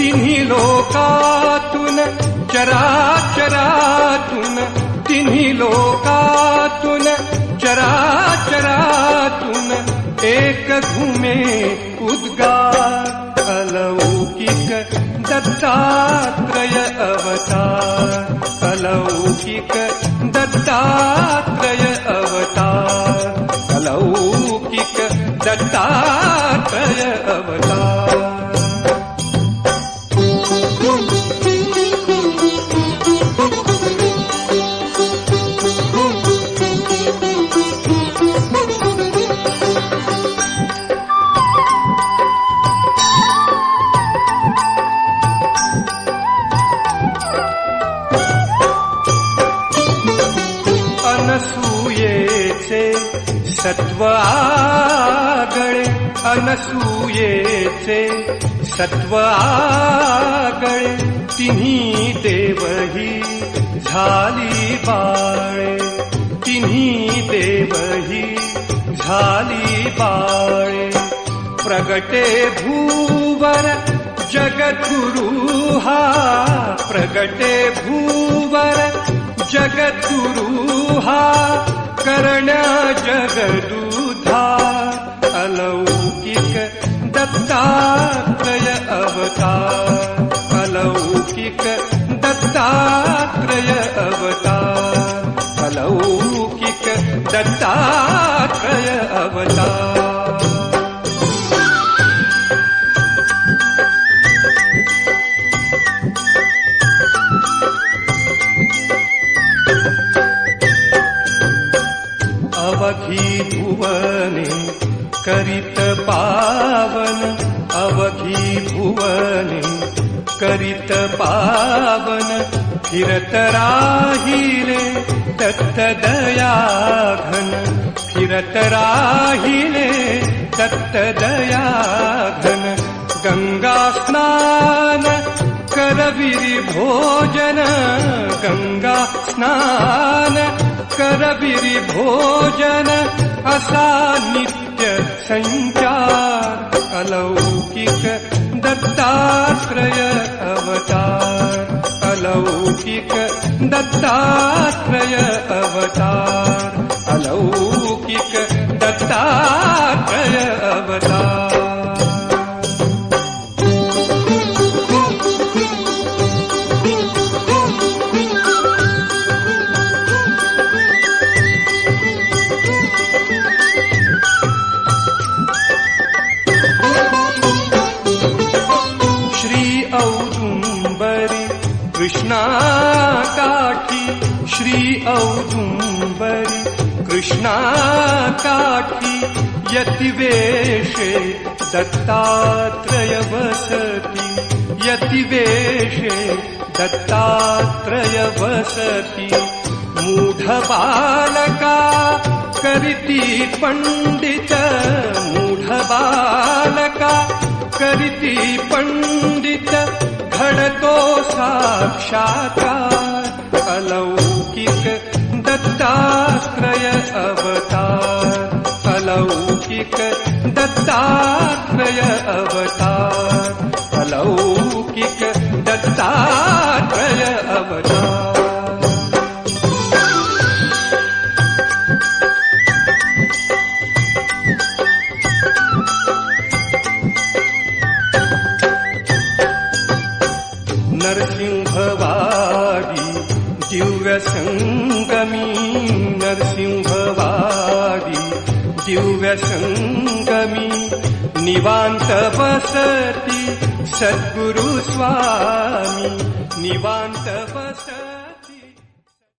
तिन्ही लोकातून चराचरातून, तिन्ही लोकातून चराचरातून एक घुमे उद्गार, अलौकिक दत्तात्रय अवतार, अलौकिक दत्तात्रय अवतार, अलौकिक दत्तात्रय अवतार. अनसूयेचे सत्व आगळे, अनसूयेचे सत्व आगळे, तिन्ही देवही झाली बाळे, तिन्ही देवही झाली बाळे. प्रगटे भूवर जगद्गुरु हा, प्रगटे भूवर जगद्गुरु हा, करण्या जगदुद्धार, अलौकिक दत्तात्रय अवतार, अलौकिक दत्तात्रय अवतार, अलौकिक दत्तात्रय अवतार. अवघी भुवने करित पावन, अवघी भुवने करित पावन, फिरत राहिले दत्त दया घन, फिरत राहिले दत्त दया घन. गंगा स्नान करविरी भोजन, गंगा स्नान करविरी भोजन, असा नित्य संचार, अलौकिक दत्तात्रय अवतार, अलौकिक दत्तात्रय अवतार, अलौकिक दत्तात्रय अवतार. औदुंबरी कृष्णा काठी, श्री औदुंबरी कृष्णा काठी, यतिवेशे दत्तात्रय वसति, यतिवेशे दत्तात्रय वसति. मूढ बालका करिती पंडित, मूढ बालका करिती पंडित, घडतो साक्षात्कार, अलौकिक दत्तात्रय अवतार, अलौकिक दत्तात्रय अवतार, अलौकिक दत्तात्रय अवतार. नरसिंहवाडी दिव्य संगमी, नरसिंहवाडी दिव्य संगमी, निवांत बसती सद्गुरु स्वामी, निवांत बसती.